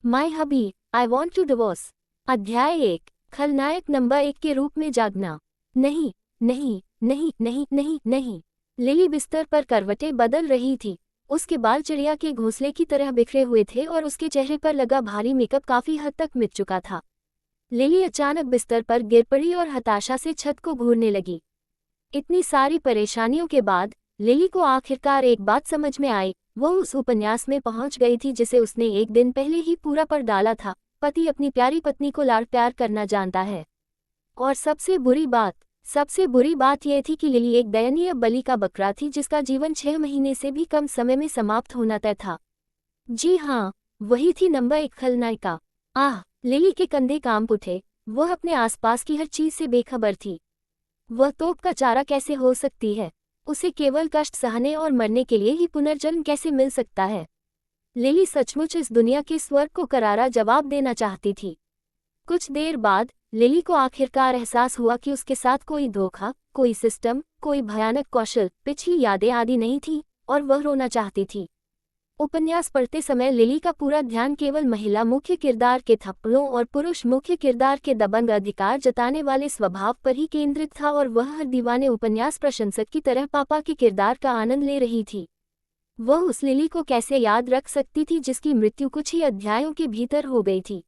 My hubby, I want to divorce. अध्याय 1। खलनायक number 1 के रूप में जागना। नहीं नहीं नहीं नहीं नहीं नहीं। लिली बिस्तर पर करवटें बदल रही थी। उसके बाल चिड़िया के घोंसले की तरह बिखरे हुए थे और उसके चेहरे पर लगा भारी मेकअप काफी हद तक मिट चुका था। लिली अचानक बिस्तर पर गिर पड़ी और हताशा से छत को घूरने लगी। इतनी सारी परेशानियों के बाद लिली को आखिरकार एक बात समझ में आई। वो उस उपन्यास में पहुंच गई थी जिसे उसने एक दिन पहले ही पूरा पढ़ डाला था। पति अपनी प्यारी पत्नी को लाड़ प्यार करना जानता है। और सबसे बुरी बात यह थी कि लिली एक दयनीय बलि का बकरा थी जिसका जीवन 6 महीने से भी कम समय में समाप्त होना तय था। जी हाँ, वही थी नंबर 1 खलनायिका। आह, लिली के कंधे कांप उठे। वह अपने आसपास की हर चीज से बेखबर थी। वह तोप का चारा कैसे हो सकती है? उसे केवल कष्ट सहने और मरने के लिए ही पुनर्जन्म कैसे मिल सकता है? लिली सचमुच इस दुनिया के स्वर्ग को करारा जवाब देना चाहती थी। कुछ देर बाद लिली को आखिरकार एहसास हुआ कि उसके साथ कोई धोखा, कोई सिस्टम, कोई भयानक कौशल, पिछली यादें आदि नहीं थी और वह रोना चाहती थी। उपन्यास पढ़ते समय लिली का पूरा ध्यान केवल महिला मुख्य किरदार के थप्पड़ों और पुरुष मुख्य किरदार के दबंग अधिकार जताने वाले स्वभाव पर ही केंद्रित था और वह हर दीवाने उपन्यास प्रशंसक की तरह पापा के किरदार का आनंद ले रही थी। वह उस लिली को कैसे याद रख सकती थी जिसकी मृत्यु कुछ ही अध्यायों के भीतर हो गई थी।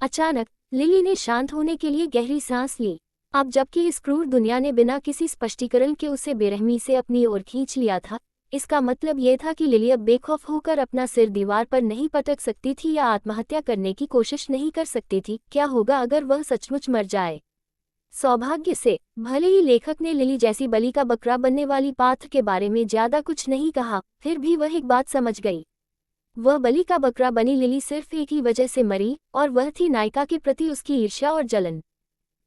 अचानक लिली ने शांत होने के लिए गहरी सांस ली। अब जबकि इस क्रूर दुनिया ने बिना किसी स्पष्टीकरण के उसे बेरहमी से अपनी ओर खींच लिया था, इसका मतलब यह था कि लिली अब बेखौफ होकर अपना सिर दीवार पर नहीं पटक सकती थी या आत्महत्या करने की कोशिश नहीं कर सकती थी। क्या होगा अगर वह सचमुच मर जाए? सौभाग्य से भले ही लेखक ने लिली जैसी बलि का बकरा बनने वाली पात्र के बारे में ज्यादा कुछ नहीं कहा, फिर भी वह एक बात समझ गई। वह बलि का बकरा बनी लिली सिर्फ एक ही वजह से मरी और वह थी नायिका के प्रति उसकी ईर्ष्या और जलन।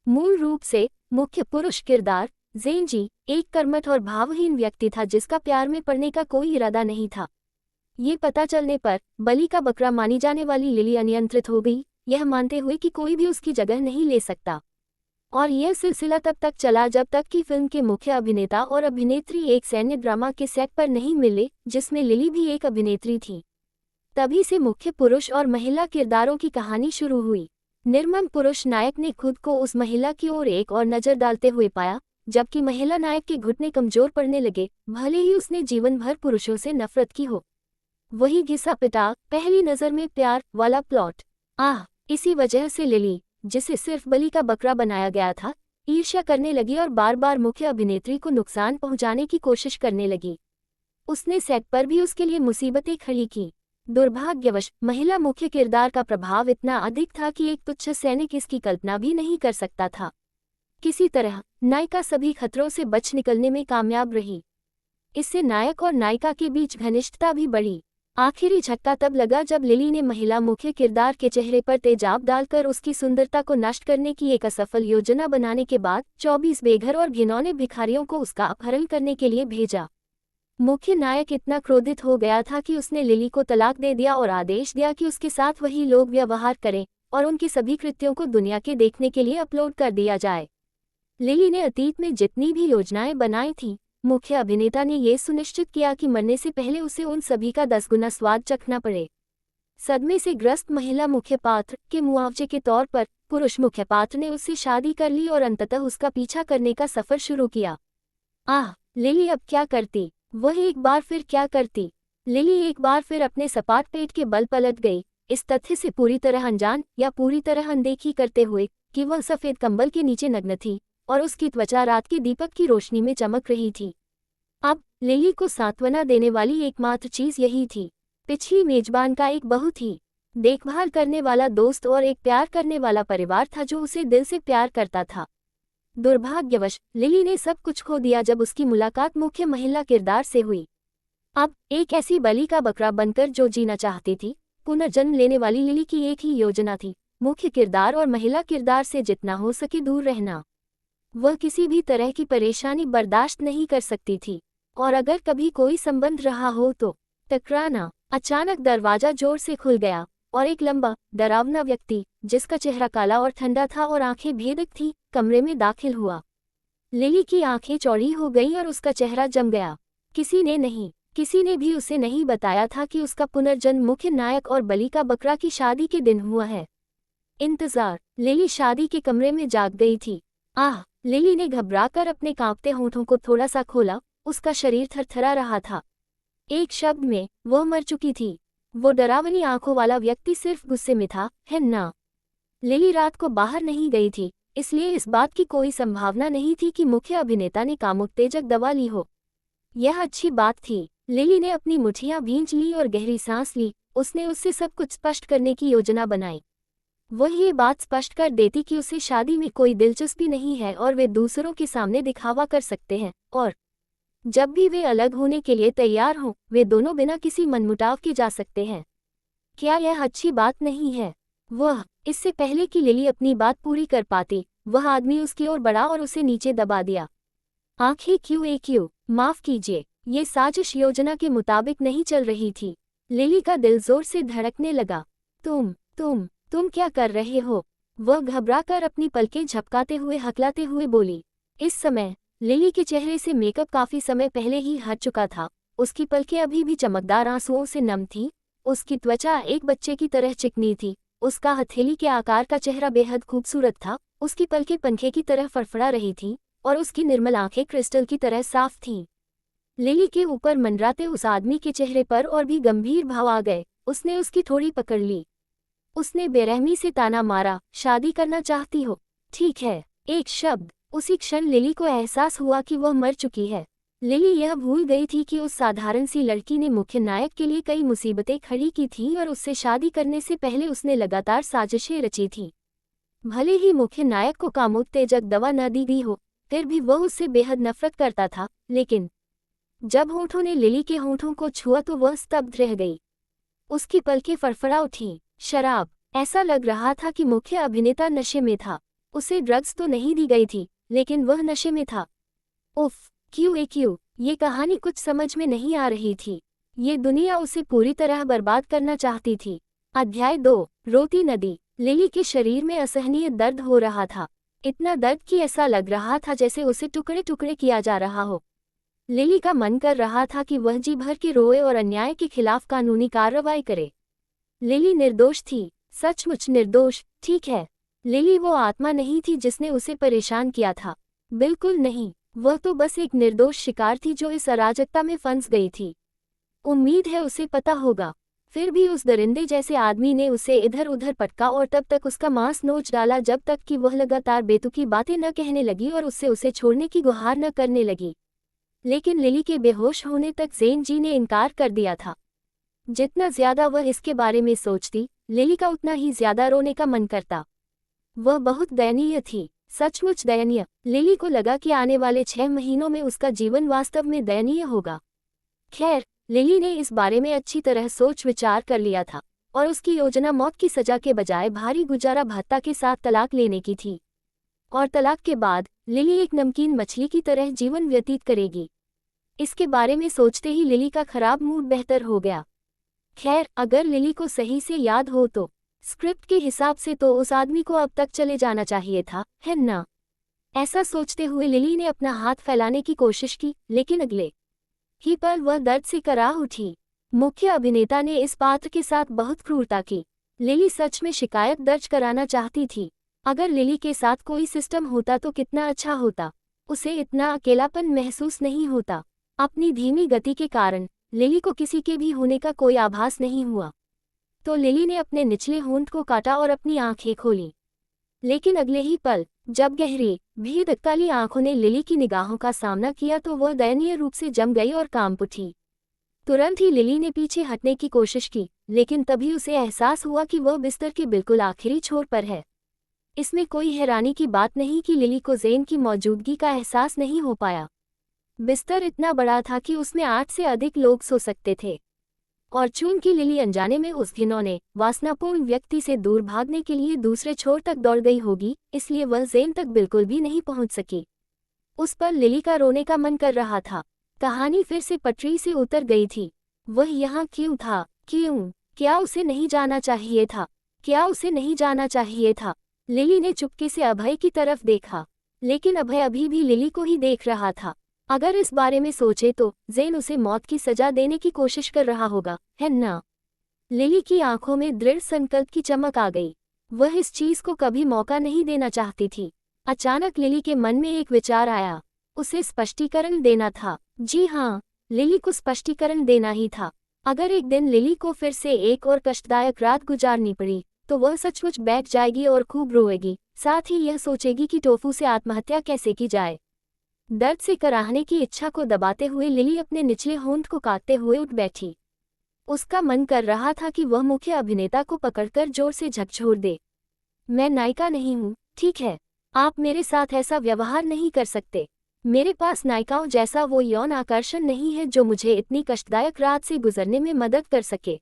मूल रूप से मुख्य पुरुष किरदार ज़ेंजी एक कर्मठ और भावहीन व्यक्ति था जिसका प्यार में पड़ने का कोई इरादा नहीं था। ये पता चलने पर बलि का बकरा मानी जाने वाली लिली अनियंत्रित हो गई, यह मानते हुए कि कोई भी उसकी जगह नहीं ले सकता। और यह सिलसिला तब तक चला जब तक कि फिल्म के मुख्य अभिनेता और अभिनेत्री एक सैन्य ड्रामा के सेट पर नहीं मिले जिसमें लिली भी एक अभिनेत्री थी। तभी से मुख्य पुरुष और महिला किरदारों की कहानी शुरू हुई। निर्मम पुरुष नायक ने खुद को उस महिला की ओर एक और नजर डालते हुए पाया, जबकि महिला नायक के घुटने कमजोर पड़ने लगे, भले ही उसने जीवन भर पुरुषों से नफरत की हो। वही घिसा पिटा पहली नजर में प्यार वाला प्लॉट। इसी वजह से लिली, जिसे सिर्फ बलि का बकरा बनाया गया था, ईर्ष्या करने लगी और बार बार मुख्य अभिनेत्री को नुकसान पहुंचाने की कोशिश करने लगी। उसने सेट पर भी उसके लिए मुसीबतें खड़ी की। दुर्भाग्यवश महिला मुख्य किरदार का प्रभाव इतना अधिक था कि एक तुच्छ सैनिक इसकी कल्पना भी नहीं कर सकता था। किसी तरह नायिका सभी खतरों से बच निकलने में कामयाब रही। इससे नायक और नायिका के बीच घनिष्ठता भी बढ़ी। आखिरी झटका तब लगा जब लिली ने महिला मुख्य किरदार के चेहरे पर तेजाब डालकर उसकी सुंदरता को नष्ट करने की एक असफल योजना बनाने के बाद 24 बेघर और घिनौने भिखारियों को उसका अपहरण करने के लिए भेजा। मुख्य नायक इतना क्रोधित हो गया था कि उसने लिली को तलाक दे दिया और आदेश दिया कि उसके साथ वही लोग व्यवहार करें और उनके सभी कृत्यों को दुनिया के देखने के लिए अपलोड कर दिया जाए। लिली ने अतीत में जितनी भी योजनाएं बनाई थीं, मुख्य अभिनेता ने यह सुनिश्चित किया कि मरने से पहले उसे उन सभी का 10 गुना स्वाद चखना पड़े। सदमे से ग्रस्त महिला मुख्य पात्र के मुआवजे के तौर पर पुरुष मुख्य पात्र ने उससे शादी कर ली और अंततः उसका पीछा करने का सफर शुरू किया। लिली अब क्या करती? वह एक बार फिर क्या करती? लिली एक बार फिर अपने सपाट पेट के बल पलट गई, इस तथ्य से पूरी तरह अनजान या पूरी तरह अनदेखी करते हुए कि वह सफेद कंबल के नीचे नग्न थी और उसकी त्वचा रात के दीपक की रोशनी में चमक रही थी। अब लिली को सांत्वना देने वाली एकमात्र चीज यही थी। पिछली मेजबान का एक बहुत ही देखभाल करने वाला दोस्त और एक प्यार करने वाला परिवार था जो उसे दिल से प्यार करता था। दुर्भाग्यवश लिली ने सब कुछ खो दिया जब उसकी मुलाकात मुख्य महिला किरदार से हुई। अब एक ऐसी बलि का बकरा बनकर जो जीना चाहती थी, पुनर्जन्म लेने वाली लिली की एक ही योजना थी, मुख्य किरदार और महिला किरदार से जितना हो सके दूर रहना। वह किसी भी तरह की परेशानी बर्दाश्त नहीं कर सकती थी, और अगर कभी कोई संबंध रहा हो तो टकराना। अचानक दरवाजा जोर से खुल गया और एक लंबा डरावना व्यक्ति, जिसका चेहरा काला और ठंडा था और आंखें भेदक थीं, कमरे में दाखिल हुआ। लिली की आंखें चौड़ी हो गईं और उसका चेहरा जम गया। किसी ने नहीं, किसी ने भी उसे नहीं बताया था कि उसका पुनर्जन्म मुख्य नायक और बलि का बकरा की शादी के दिन हुआ है। इंतजार। लिली शादी के कमरे में जाग गई थी। आह! लिली ने घबराकर अपने कांपते होठों को थोड़ा सा खोला, उसका शरीर थरथरा रहा था। एक शब्द में, वह मर चुकी थी। वो डरावनी आंखों वाला व्यक्ति सिर्फ गुस्से में था, है ना? लिली रात को बाहर नहीं गई थी, इसलिए इस बात की कोई संभावना नहीं थी कि मुख्य अभिनेता ने कामोत्तेजक दवा ली हो। यह अच्छी बात थी। लिली ने अपनी मुठ्ठियां भींच ली और गहरी सांस ली। उसने उससे सब कुछ स्पष्ट करने की योजना बनाई। वह ये बात स्पष्ट कर देती कि उसे शादी में कोई दिलचस्पी नहीं है और वे दूसरों के सामने दिखावा कर सकते हैं, और जब भी वे अलग होने के लिए तैयार हों, वे दोनों बिना किसी मनमुटाव के जा सकते हैं। क्या यह अच्छी बात नहीं है? इससे पहले कि लिली अपनी बात पूरी कर पाती, वह आदमी उसकी ओर बढ़ा और उसे नीचे दबा दिया। आंखें क्यों? माफ कीजिए, ये साजिश योजना के मुताबिक नहीं चल रही थी। लिली का दिल जोर से धड़कने लगा। तुम क्या कर रहे हो? वह घबराकर अपनी पलकें झपकाते हुए हकलाते हुए बोली। इस समय लिली के चेहरे से मेकअप काफी समय पहले ही हट चुका था। उसकी पलकें अभी भी चमकदार आंसुओं से नम थीं। उसकी त्वचा एक बच्चे की तरह चिकनी थी। उसका हथेली के आकार का चेहरा बेहद खूबसूरत था। उसकी पलकें पंखे की तरह फड़फड़ा रही थीं और उसकी निर्मल आंखें क्रिस्टल की तरह साफ थीं। लिली के ऊपर मंडराते उस आदमी के चेहरे पर और भी गंभीर भाव आ गए। उसने उसकी थोड़ी पकड़ ली। उसने बेरहमी से ताना मारा, शादी करना चाहती हो? ठीक है। एक शब्द। उसी क्षण लिली को एहसास हुआ कि वह मर चुकी है। लिली यह भूल गई थी कि उस साधारण सी लड़की ने मुख्य नायक के लिए कई मुसीबतें खड़ी की थीं और उससे शादी करने से पहले उसने लगातार साजिशें रची थीं। भले ही मुख्य नायक को कामोत्तेजक दवा न दी गई हो, फिर भी वह उससे बेहद नफरत करता था। लेकिन जब होठों ने लिली के होठों को छुआ तो वह स्तब्ध रह गई। उसकी पलकें फड़फड़ा उठीं। शराब। ऐसा लग रहा था कि मुख्य अभिनेता नशे में था। उसे ड्रग्स तो नहीं दी गई थी, लेकिन वह नशे में था। उफ, क्यों? ये कहानी कुछ समझ में नहीं आ रही थी। ये दुनिया उसे पूरी तरह बर्बाद करना चाहती थी। अध्याय 2। रोती नदी। लिली के शरीर में असहनीय दर्द हो रहा था। इतना दर्द कि ऐसा लग रहा था जैसे उसे टुकड़े टुकड़े किया जा रहा हो। लिली का मन कर रहा था कि वह जी भर के रोए और अन्याय के खिलाफ कानूनी कार्रवाई करे। लिली निर्दोष थी, सचमुच निर्दोष। ठीक है, लिली वो आत्मा नहीं थी जिसने उसे परेशान किया था। बिल्कुल नहीं, वह तो बस एक निर्दोष शिकार थी जो इस अराजकता में फंस गई थी। उम्मीद है उसे पता होगा। फिर भी उस दरिंदे जैसे आदमी ने उसे इधर उधर पटका और तब तक उसका मांस नोच डाला जब तक कि वह लगातार बेतुकी बातें न कहने लगी और उससे उसे छोड़ने की गुहार न करने लगी। लेकिन लिली के बेहोश होने तक ज़ेन जी ने इनकार कर दिया था। जितना ज्यादा वह इसके बारे में सोचती, लिली का उतना ही ज्यादा रोने का मन करता। वह बहुत दयनीय थी, सचमुच दयनीय। लिली को लगा कि आने वाले 6 महीनों में उसका जीवन वास्तव में दयनीय होगा। खैर, लिली ने इस बारे में अच्छी तरह सोच विचार कर लिया था और उसकी योजना मौत की सजा के बजाय भारी गुजारा भत्ता के साथ तलाक लेने की थी। और तलाक के बाद लिली एक नमकीन मछली की तरह जीवन व्यतीत करेगी। इसके बारे में सोचते ही लिली का खराब मूड बेहतर हो गया। खैर, अगर लिली को सही से याद हो तो स्क्रिप्ट के हिसाब से तो उस आदमी को अब तक चले जाना चाहिए था, है ना? ऐसा सोचते हुए लिली ने अपना हाथ फैलाने की कोशिश की, लेकिन अगले ही पल वह दर्द से कराह उठी। मुख्य अभिनेता ने इस पात्र के साथ बहुत क्रूरता की। लिली सच में शिकायत दर्ज कराना चाहती थी। अगर लिली के साथ कोई सिस्टम होता तो कितना अच्छा होता। उसे इतना अकेलापन महसूस नहीं होता। अपनी धीमी गति के कारण लिली को किसी के भी होने का कोई आभास नहीं हुआ। तो लिली ने अपने निचले होंठ को काटा और अपनी आंखें खोली। लेकिन अगले ही पल, जब गहरी भीद काली आंखों ने लिली की निगाहों का सामना किया तो वह दयनीय रूप से जम गई और कांप उठी। तुरंत ही लिली ने पीछे हटने की कोशिश की, लेकिन तभी उसे एहसास हुआ कि वह बिस्तर के बिल्कुल आखिरी छोर पर है। इसमें कोई हैरानी की बात नहीं कि लिली को ज़ेन की मौजूदगी का एहसास नहीं हो पाया। बिस्तर इतना बड़ा था कि उसमें 8 से अधिक लोग सो सकते थे, और चूंकि लिली अनजाने में उस घिनौने वासनापूर्ण व्यक्ति से दूर भागने के लिए दूसरे छोर तक दौड़ गई होगी, इसलिए वह ज़ेन तक बिल्कुल भी नहीं पहुंच सकी। उस पर लिली का रोने का मन कर रहा था। कहानी फिर से पटरी से उतर गई थी। वह यहाँ क्यों था? क्या उसे नहीं जाना चाहिए था? लिली ने चुपके से अभय की तरफ देखा, लेकिन अभय अभी भी लिली को ही देख रहा था। अगर इस बारे में सोचे तो ज़ेन उसे मौत की सजा देने की कोशिश कर रहा होगा, है ना? लिली की आंखों में दृढ़ संकल्प की चमक आ गई। वह इस चीज को कभी मौका नहीं देना चाहती थी। अचानक लिली के मन में एक विचार आया। उसे स्पष्टीकरण देना था। जी हाँ, लिली को स्पष्टीकरण देना ही था। अगर एक दिन लिली को फिर से एक और कष्टदायक रात गुजारनी पड़ी तो वह सचमुच बैठ जाएगी और खूब रोएगी। साथ ही यह सोचेगी कि टोफू से आत्महत्या कैसे की जाए। दर्द से कराहने की इच्छा को दबाते हुए लिली अपने निचले होंठ को काटते हुए उठ बैठी। उसका मन कर रहा था कि वह मुख्य अभिनेता को पकड़कर जोर से झकझोर दे। मैं नायिका नहीं हूँ, ठीक है? आप मेरे साथ ऐसा व्यवहार नहीं कर सकते। मेरे पास नायिकाओं जैसा वो यौन आकर्षण नहीं है जो मुझे इतनी कष्टदायक रात से गुजरने में मदद कर सके।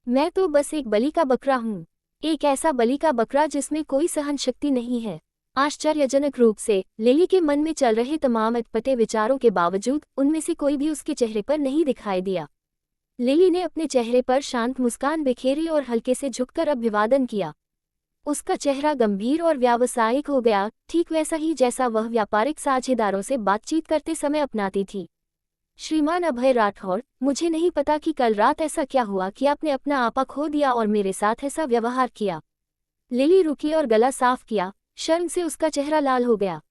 मैं तो बस एक बलि का बकरा हूँ, एक ऐसा बलि का बकरा जिसमें कोई सहन शक्ति नहीं है। आश्चर्यजनक रूप से लिली के मन में चल रहे तमाम अटपटे विचारों के बावजूद उनमें से कोई भी उसके चेहरे पर नहीं दिखाई दिया। लिली ने अपने चेहरे पर शांत मुस्कान बिखेरी और हल्के से झुककर अभिवादन किया। उसका चेहरा गंभीर और व्यावसायिक हो गया, ठीक वैसा ही जैसा वह व्यापारिक साझेदारों से बातचीत करते समय अपनाती थी। श्रीमान अभय राठौड़, मुझे नहीं पता कि कल रात ऐसा क्या हुआ कि आपने अपना आपा खो दिया और मेरे साथ ऐसा व्यवहार किया। लिली रुकी और गला साफ किया। शर्म से उसका चेहरा लाल हो गया।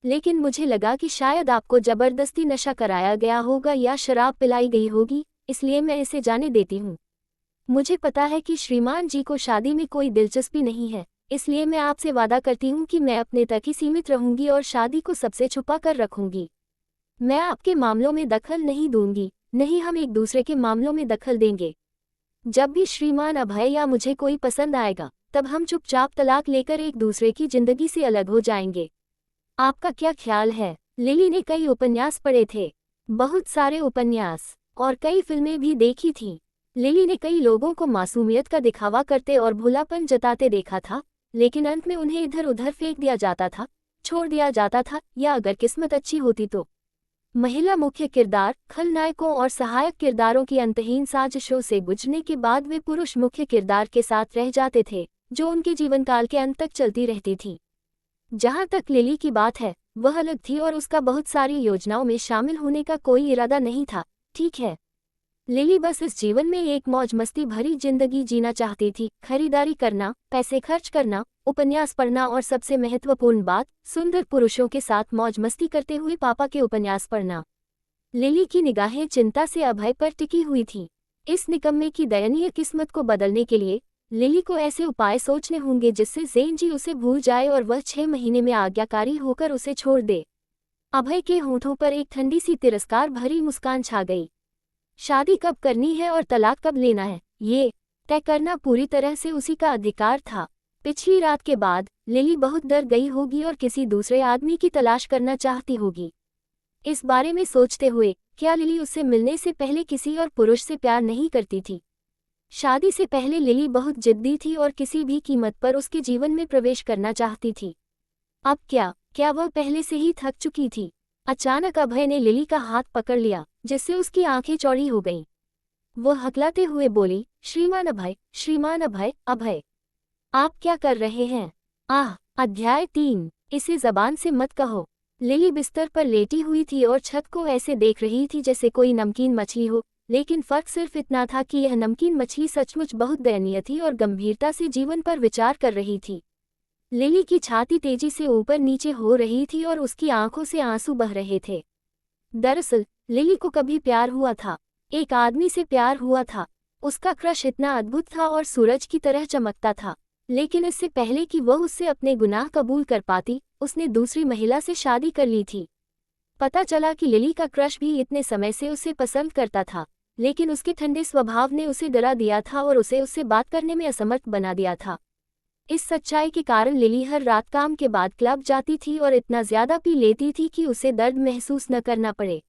लेकिन मुझे लगा कि शायद आपको जबरदस्ती नशा कराया गया होगा या शराब पिलाई गई होगी, इसलिए मैं इसे जाने देती हूँ। मुझे पता है कि श्रीमान जी को शादी में कोई दिलचस्पी नहीं है, इसलिए मैं आपसे वादा करती हूँ कि मैं अपने तक ही सीमित रहूंगी और शादी को सबसे छुपा कर रखूंगी। मैं आपके मामलों में दखल नहीं दूंगी, नहीं हम एक दूसरे के मामलों में दखल देंगे। जब भी श्रीमान अभय या मुझे कोई पसंद आएगा तब हम चुपचाप तलाक लेकर एक दूसरे की जिंदगी से अलग हो जाएंगे। आपका क्या ख्याल है? लिली ने कई उपन्यास पढ़े थे, बहुत सारे उपन्यास, और कई फिल्में भी देखी थीं। लिली ने कई लोगों को मासूमियत का दिखावा करते और भोलापन जताते देखा था, लेकिन अंत में उन्हें इधर उधर फेंक दिया जाता था, छोड़ दिया जाता था, या अगर किस्मत अच्छी होती तो महिला मुख्य किरदार, खलनायकों और सहायक किरदारों की अंतहीन साजिशों से गुजरने के बाद वे पुरुष मुख्य किरदार के साथ रह जाते थे, जो उनके जीवनकाल के अंत तक चलती रहती थी। जहाँ तक लिली की बात है, वह अलग थी और उसका बहुत सारी योजनाओं में शामिल होने का कोई इरादा नहीं था, ठीक है? लिली बस इस जीवन में एक मौज मस्ती भरी जिंदगी जीना चाहती थी, खरीदारी करना, पैसे खर्च करना, उपन्यास पढ़ना और सबसे महत्वपूर्ण बात, सुंदर पुरुषों के साथ मौज मस्ती करते हुए पापा के उपन्यास पढ़ना। लिली की निगाहें चिंता से अभय पर टिकी हुई थीं। इस निकम्मे की दयनीय किस्मत को बदलने के लिए लिली को ऐसे उपाय सोचने होंगे जिससे ज़ेन जी उसे भूल जाए और वह 6 महीने में आज्ञाकारी होकर उसे छोड़ दे। अभय के होठों पर एक ठंडी सी तिरस्कार भरी मुस्कान छा गई। शादी कब करनी है और तलाक कब लेना है, ये तय करना पूरी तरह से उसी का अधिकार था। पिछली रात के बाद लिली बहुत डर गई होगी और किसी दूसरे आदमी की तलाश करना चाहती होगी। इस बारे में सोचते हुए, क्या लिली उससे मिलने से पहले किसी और पुरुष से प्यार नहीं करती थी? शादी से पहले लिली बहुत जिद्दी थी और किसी भी कीमत पर उसके जीवन में प्रवेश करना चाहती थी। अब क्या वह पहले से ही थक चुकी थी? अचानक अभय ने लिली का हाथ पकड़ लिया, जिससे उसकी आंखें चौड़ी हो गईं। वह हकलाते हुए बोली, श्रीमान अभय, श्रीमान अभय, अभय, आप क्या कर रहे हैं? अध्याय 3, इसे जबान से मत कहो। लिली बिस्तर पर लेटी हुई थी और छत को ऐसे देख रही थी जैसे कोई नमकीन मछली हो, लेकिन फर्क सिर्फ इतना था कि यह नमकीन मछली सचमुच बहुत दयनीय थी और गंभीरता से जीवन पर विचार कर रही थी। लिली की छाती तेजी से ऊपर नीचे हो रही थी और उसकी आंखों से आंसू बह रहे थे। दरअसल लिली को कभी प्यार हुआ था, एक आदमी से प्यार हुआ था। उसका क्रश इतना अद्भुत था और सूरज की तरह चमकता था, लेकिन इससे पहले कि वह उससे अपने गुनाह कबूल कर पाती, उसने दूसरी महिला से शादी कर ली थी। पता चला कि लिली का क्रश भी इतने समय से उसे पसंद करता था, लेकिन उसके ठंडे स्वभाव ने उसे डरा दिया था और उसे उससे बात करने में असमर्थ बना दिया था। इस सच्चाई के कारण लिली हर रात काम के बाद क्लब जाती थी और इतना ज्यादा पी लेती थी कि उसे दर्द महसूस न करना पड़े।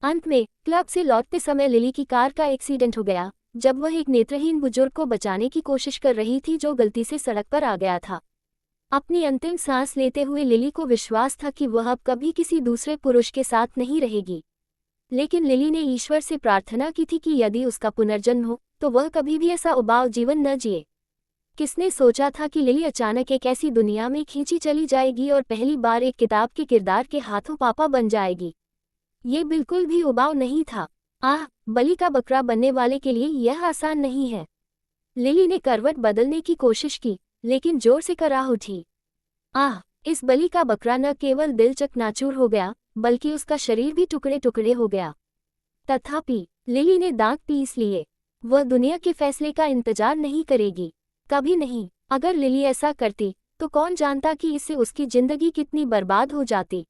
अंत में क्लब से लौटते समय लिली की कार का एक्सीडेंट हो गया, जब वह एक नेत्रहीन बुजुर्ग को बचाने की कोशिश कर रही थी जो गलती से सड़क पर आ गया था। अपनी अंतिम सांस लेते हुए लिली को विश्वास था कि वह अब कभी किसी दूसरे पुरुष के साथ नहीं रहेगी, लेकिन लिली ने ईश्वर से प्रार्थना की थी कि यदि उसका पुनर्जन्म हो तो वह कभी भी ऐसा उबाऊ जीवन न जिए। किसने सोचा था कि लिली अचानक एक ऐसी दुनिया में खींची चली जाएगी और पहली बार एक किताब के किरदार के हाथों पापा बन जाएगी। ये बिल्कुल भी उबाऊ नहीं था। आह, बलि का बकरा बनने वाले के लिए यह आसान नहीं है। लिली ने करवट बदलने की कोशिश की, लेकिन जोर से कराह उठी। आह, इस बलि का बकरा न केवल दिल चकनाचूर हो गया, बल्कि उसका शरीर भी टुकड़े टुकड़े हो गया। तथापि लिली ने दांत पीस लिए। वह दुनिया के फैसले का इंतजार नहीं करेगी, कभी नहीं। अगर लिली ऐसा करती तो कौन जानता कि इससे उसकी जिंदगी कितनी बर्बाद हो जाती।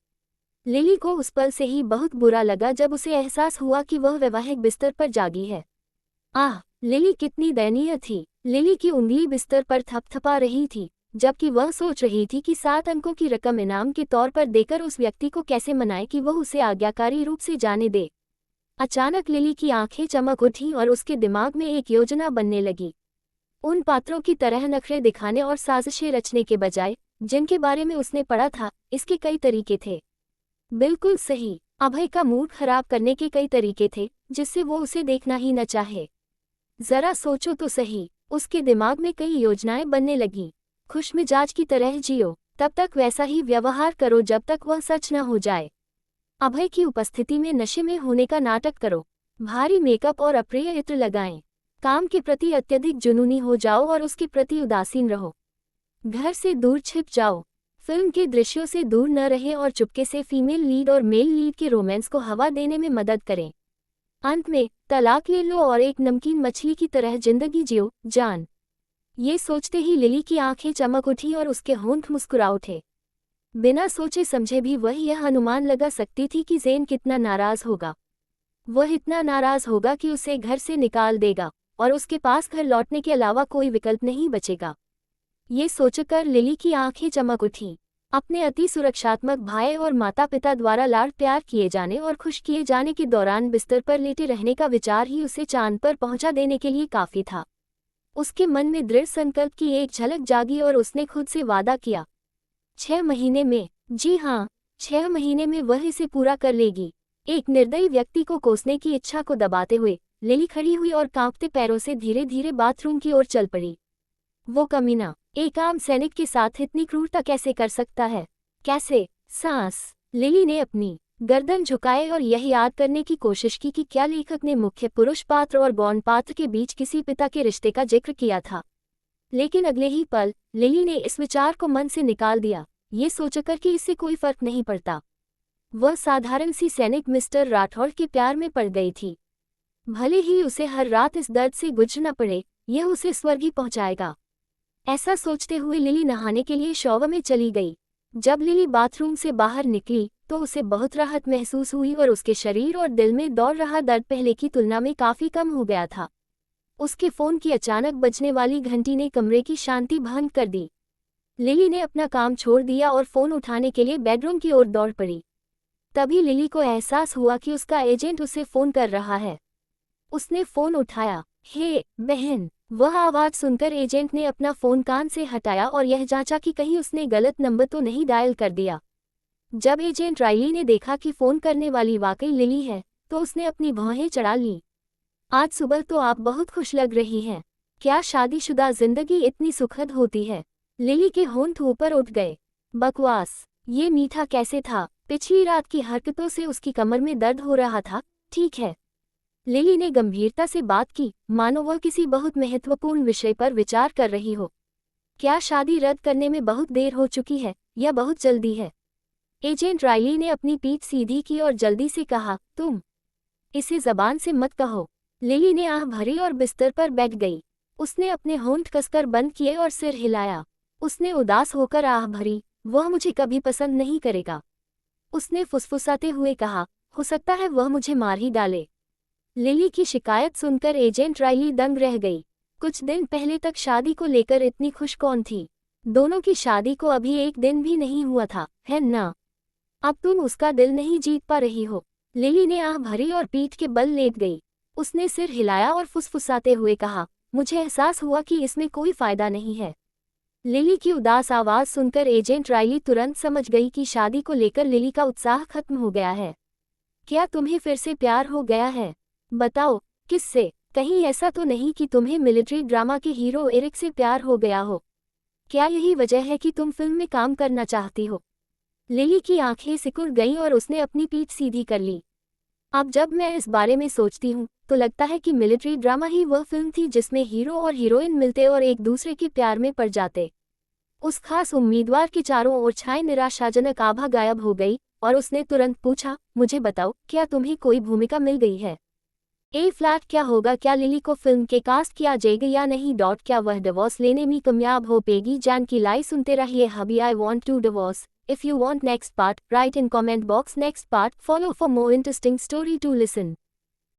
लिली को उस पल से ही बहुत बुरा लगा जब उसे एहसास हुआ कि वह वैवाहिक बिस्तर पर जागी है। आह, लिली कितनी दयनीय थी। लिली की उंगली बिस्तर पर थपथपा रही थी, जबकि वह सोच रही थी कि 7 अंकों की रकम इनाम के तौर पर देकर उस व्यक्ति को कैसे मनाए कि वह उसे आज्ञाकारी रूप से जाने दे। अचानक लिली की आंखें चमक उठीं और उसके दिमाग में एक योजना बनने लगी। उन पात्रों की तरह नखरे दिखाने और साजिशें रचने के बजाय जिनके बारे में उसने पढ़ा था, इसके कई तरीके थे। बिल्कुल सही, अभय का मूड खराब करने के कई तरीके थे, जिससे वो उसे देखना ही न चाहे। जरा सोचो तो सही, उसके दिमाग में कई योजनाएं बनने लगीं। खुशमिजाज की तरह जियो, तब तक वैसा ही व्यवहार करो जब तक वह सच न हो जाए। अभय की उपस्थिति में नशे में होने का नाटक करो। भारी मेकअप और अप्रिय इत्र लगाएं। काम के प्रति अत्यधिक जुनूनी हो जाओ और उसके प्रति उदासीन रहो। घर से दूर छिप जाओ। फिल्म के दृश्यों से दूर न रहें और चुपके से फीमेल लीड और मेल लीड के रोमांस को हवा देने में मदद करें। अंत में तलाक ले लो और एक नमकीन मछली की तरह जिंदगी जियो, जान। ये सोचते ही लिली की आंखें चमक उठी और उसके होंठ मुस्कुरा उठे। बिना सोचे समझे भी वह यह अनुमान लगा सकती थी कि ज़ेन कितना नाराज होगा। वह इतना नाराज होगा कि उसे घर से निकाल देगा और उसके पास घर लौटने के अलावा कोई विकल्प नहीं बचेगा। ये सोचकर लिली की आंखें चमक उठीं। अपने अति सुरक्षात्मक भाई और माता पिता द्वारा लाड़ प्यार किए जाने और खुश किए जाने के दौरान बिस्तर पर लेटे रहने का विचार ही उसे चांद पर पहुंचा देने के लिए काफी था। उसके मन में दृढ़ संकल्प की एक झलक जागी और उसने खुद से वादा किया, 6 महीने में, जी हाँ, 6 महीने में वह इसे पूरा कर लेगी। एक निर्दयी व्यक्ति को कोसने की इच्छा को दबाते हुए लिली खड़ी हुई और कांपते पैरों से धीरे धीरे बाथरूम की ओर चल पड़ी। वो कमीना एक आम सैनिक के साथ इतनी क्रूरता कैसे कर सकता है? कैसे? सांस लिली ने अपनी गर्दन झुकाए और यह याद करने की कोशिश की कि क्या लेखक ने मुख्य पुरुष पात्र और गौण पात्र के बीच किसी पिता के रिश्ते का जिक्र किया था। लेकिन अगले ही पल लिली ने इस विचार को मन से निकाल दिया, ये सोचकर कि इससे कोई फर्क नहीं पड़ता। वह साधारण सी सैनिक मिस्टर राठौड़ के प्यार में पड़ गई थी। भले ही उसे हर रात इस दर्द से गुजरना पड़े, यह उसे स्वर्ग ही पहुंचाएगा। ऐसा सोचते हुए लिली नहाने के लिए शॉवर में चली गई। जब लिली बाथरूम से बाहर निकली तो उसे बहुत राहत महसूस हुई और उसके शरीर और दिल में दौड़ रहा दर्द पहले की तुलना में काफी कम हो गया था। उसके फोन की अचानक बजने वाली घंटी ने कमरे की शांति भंग कर दी। लिली ने अपना काम छोड़ दिया और फोन उठाने के लिए बेडरूम की ओर दौड़ पड़ी। तभी लिली को एहसास हुआ कि उसका एजेंट उसे फोन कर रहा है। उसने फोन उठाया। हे बहन, वह आवाज सुनकर एजेंट ने अपना फोन कान से हटाया और यह जांचा कि कहीं उसने गलत नंबर तो नहीं डायल कर दिया। जब एजेंट राइली ने देखा कि फोन करने वाली वाकई लिली है, तो उसने अपनी भौहें चढ़ा लीं। आज सुबह तो आप बहुत खुश लग रही हैं। क्या शादीशुदा जिंदगी इतनी सुखद होती है? लिली के होंठ ऊपर उठ गए। बकवास, ये मीठा कैसे था? पिछली रात की हरकतों से उसकी कमर में दर्द हो रहा था। ठीक है, लिली ने गंभीरता से बात की, मानो वह किसी बहुत महत्वपूर्ण विषय पर विचार कर रही हो। क्या शादी रद्द करने में बहुत देर हो चुकी है या बहुत जल्दी है? एजेंट राइली ने अपनी पीठ सीधी की और जल्दी से कहा, तुम इसे जबान से मत कहो। लिली ने आह भरी और बिस्तर पर बैठ गई। उसने अपने होंठ कसकर बंद किए और सिर हिलाया। उसने उदास होकर आह भरी, वह मुझे कभी पसंद नहीं करेगा। उसने फुसफुसाते हुए कहा, हो सकता है वह मुझे मार ही डाले। लिली की शिकायत सुनकर एजेंट राइली दंग रह गई। कुछ दिन पहले तक शादी को लेकर इतनी खुश कौन थी? दोनों की शादी को अभी एक दिन भी नहीं हुआ था, है ना? अब तुम उसका दिल नहीं जीत पा रही हो। लिली ने आह भरी और पीठ के बल लेट गई। उसने सिर हिलाया और फुसफुसाते हुए कहा, मुझे एहसास हुआ कि इसमें कोई फायदा नहीं है। लिली की उदास आवाज सुनकर एजेंट राइली तुरंत समझ गई कि शादी को लेकर लिली का उत्साह खत्म हो गया है। क्या तुम्हें फिर से प्यार हो गया है? बताओ, किससे? कहीं ऐसा तो नहीं कि तुम्हें मिलिट्री ड्रामा के हीरो एरिक से प्यार हो गया हो? क्या यही वजह है कि तुम फिल्म में काम करना चाहती हो? लिली की आंखें सिकुड़ गईं और उसने अपनी पीठ सीधी कर ली। अब जब मैं इस बारे में सोचती हूँ तो लगता है कि मिलिट्री ड्रामा ही वह फिल्म थी जिसमें हीरो और हीरोइन मिलते और एक दूसरे के प्यार में पड़ जाते। उस खास उम्मीदवार की चारों ओर छाई निराशाजनक आभा गायब हो गई और उसने तुरंत पूछा, मुझे बताओ, क्या तुम्हें कोई भूमिका मिल गई है? ए फ्लैट क्या होगा? क्या लिली को फिल्म के कास्ट किया जाएगा या नहीं? क्या वह डिवोर्स लेने में कामयाब हो पेगी? जान की लाई सुनते रहिए hubby I want to divorce. If you want next part, write in comment box next part. Follow for more interesting story to listen.